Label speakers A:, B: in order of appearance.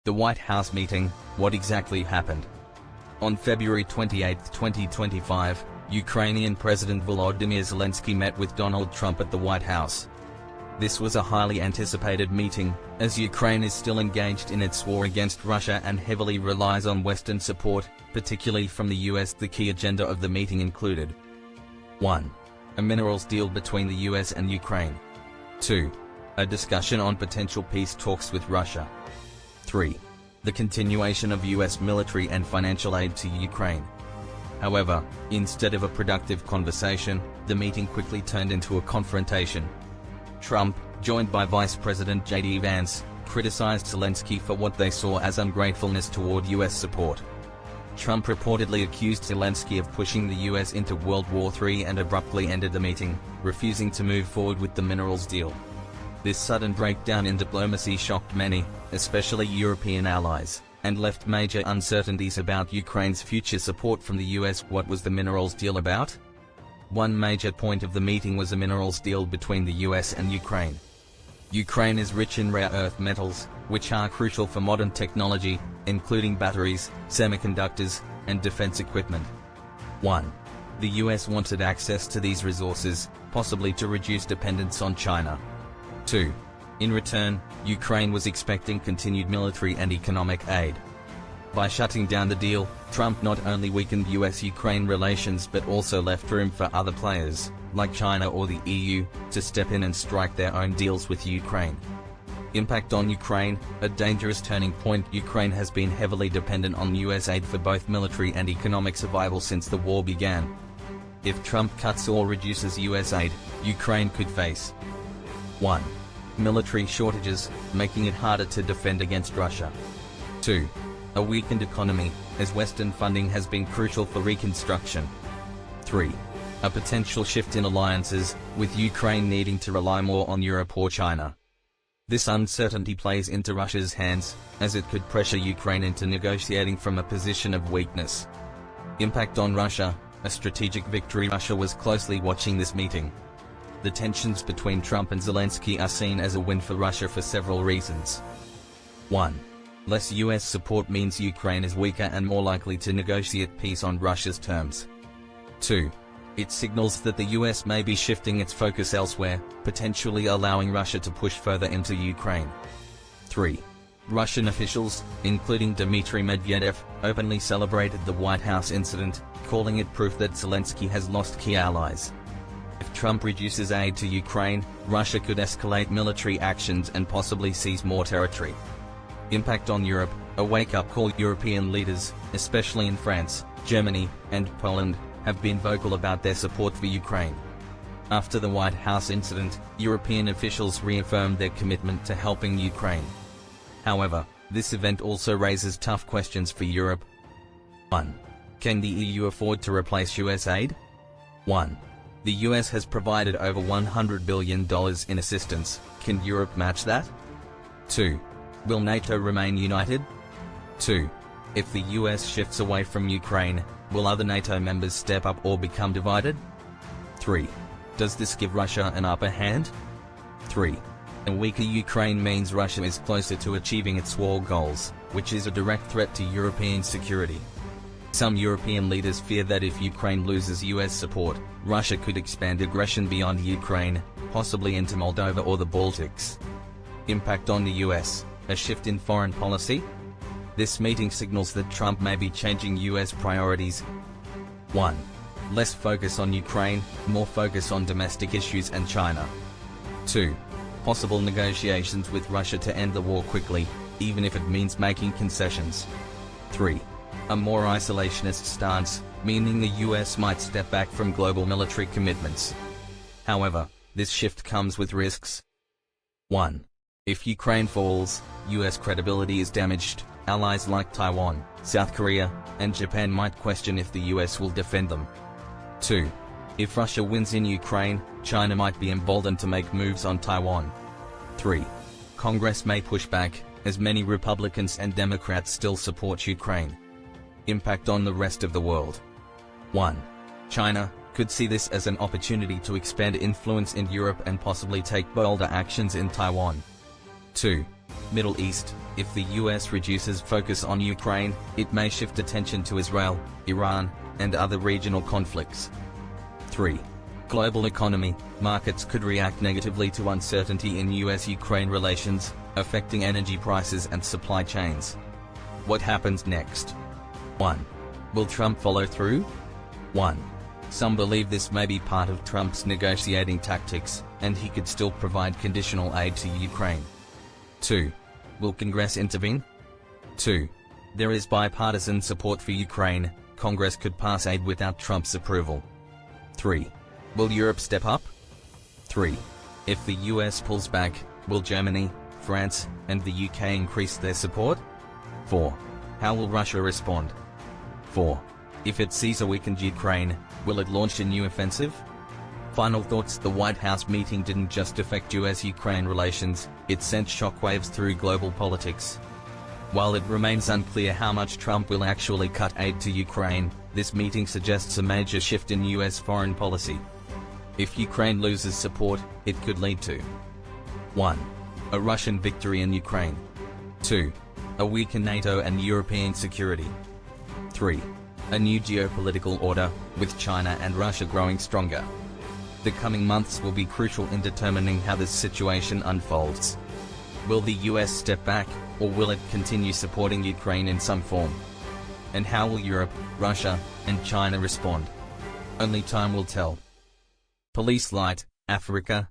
A: The White House meeting, what exactly happened? On February 28, 2025, Ukrainian President Volodymyr Zelenskyy met with Donald Trump at the White House. This was a highly anticipated meeting, as Ukraine is still engaged in its war against Russia and heavily relies on Western support, particularly from the U.S. The key agenda of the meeting included 1. A minerals deal between the U.S. and Ukraine. 2. A discussion on potential peace talks with Russia. 3. The continuation of U.S. military and financial aid to Ukraine. However, instead of a productive conversation, the meeting quickly turned into a confrontation. Trump, joined by Vice President J.D. Vance, criticized Zelenskyy for what they saw as ungratefulness toward U.S. support. Trump reportedly accused Zelenskyy of pushing the U.S. into World War III and abruptly ended the meeting, refusing to move forward with the minerals deal. This sudden breakdown in diplomacy shocked many, especially European allies, and left major uncertainties about Ukraine's future support from the U.S. What was the minerals deal about? One major point of the meeting was a minerals deal between the U.S. and Ukraine. Ukraine is rich in rare earth metals, which are crucial for modern technology, including batteries, semiconductors, and defense equipment. 1. The U.S. wanted access to these resources, possibly to reduce dependence on China. 2. In return, Ukraine was expecting continued military and economic aid. By shutting down the deal, Trump not only weakened U.S.-Ukraine relations but also left room for other players, like China or the EU, to step in and strike their own deals with Ukraine. Impact on Ukraine, a dangerous turning point. Ukraine has been heavily dependent on U.S. aid for both military and economic survival since the war began. If Trump cuts or reduces U.S. aid, Ukraine could face 1. Military shortages, making it harder to defend against Russia. 2. A weakened economy, as Western funding has been crucial for reconstruction. 3. A potential shift in alliances, with Ukraine needing to rely more on Europe or China. This uncertainty plays into Russia's hands, as it could pressure Ukraine into negotiating from a position of weakness. Impact on Russia, a strategic victory. Russia was closely watching this meeting. The tensions between Trump and Zelenskyy are seen as a win for Russia for several reasons. 1. Less U.S. support means Ukraine is weaker and more likely to negotiate peace on Russia's terms. 2. It signals that the U.S. may be shifting its focus elsewhere, potentially allowing Russia to push further into Ukraine. 3. Russian officials, including Dmitry Medvedev, openly celebrated the White House incident, calling it proof that Zelenskyy has lost key allies. If Trump reduces aid to Ukraine, Russia could escalate military actions and possibly seize more territory. Impact on Europe, a wake-up call. European leaders, especially in France, Germany, and Poland, have been vocal about their support for Ukraine. After the White House incident, European officials reaffirmed their commitment to helping Ukraine. However, this event also raises tough questions for Europe. 1. Can the EU afford to replace US aid? 1. The US has provided over $100 billion in assistance. Can Europe match that? 2. Will NATO remain united? 2. If the US shifts away from Ukraine, will other NATO members step up or become divided? 3. Does this give Russia an upper hand? 3. A weaker Ukraine means Russia is closer to achieving its war goals, which is a direct threat to European security. Some European leaders fear that if Ukraine loses US support, Russia could expand aggression beyond Ukraine, possibly into Moldova or the Baltics. Impact on the US, a shift in foreign policy? This meeting signals that Trump may be changing US priorities. 1. Less focus on Ukraine, more focus on domestic issues and China. 2. Possible negotiations with Russia to end the war quickly, even if it means making concessions. 3. A more isolationist stance, meaning the US might step back from global military commitments. However, this shift comes with risks. 1. If Ukraine falls, US credibility is damaged. Allies like Taiwan, South Korea, and Japan might question if the US will defend them. 2. If Russia wins in Ukraine, China might be emboldened to make moves on Taiwan. 3. Congress may push back, as many Republicans and Democrats still support Ukraine. Impact on the rest of the world. 1. China could see this as an opportunity to expand influence in Europe and possibly take bolder actions in Taiwan. 2. Middle East. If the US reduces focus on Ukraine, it may shift attention to Israel, Iran, and other regional conflicts. 3. Global economy. Markets could react negatively to uncertainty in US-Ukraine relations, affecting energy prices and supply chains. What happens next? 1. Will Trump follow through? 1. Some believe this may be part of Trump's negotiating tactics, and he could still provide conditional aid to Ukraine. 2. Will Congress intervene? 2. There is bipartisan support for Ukraine. Congress could pass aid without Trump's approval. 3. Will Europe step up? 3. If the US pulls back, will Germany, France, and the UK increase their support? 4. How will Russia respond? 4. If it sees a weakened Ukraine, will it launch a new offensive? Final thoughts. The White House meeting didn't just affect US-Ukraine relations, it sent shockwaves through global politics. While it remains unclear how much Trump will actually cut aid to Ukraine, this meeting suggests a major shift in US foreign policy. If Ukraine loses support, it could lead to 1. A Russian victory in Ukraine. 2. A weakened NATO and European security. 3. A new geopolitical order, with China and Russia growing stronger. The coming months will be crucial in determining how this situation unfolds. Will the US step back, or will it continue supporting Ukraine in some form? And how will Europe, Russia, and China respond? Only time will tell. Police Light, Africa.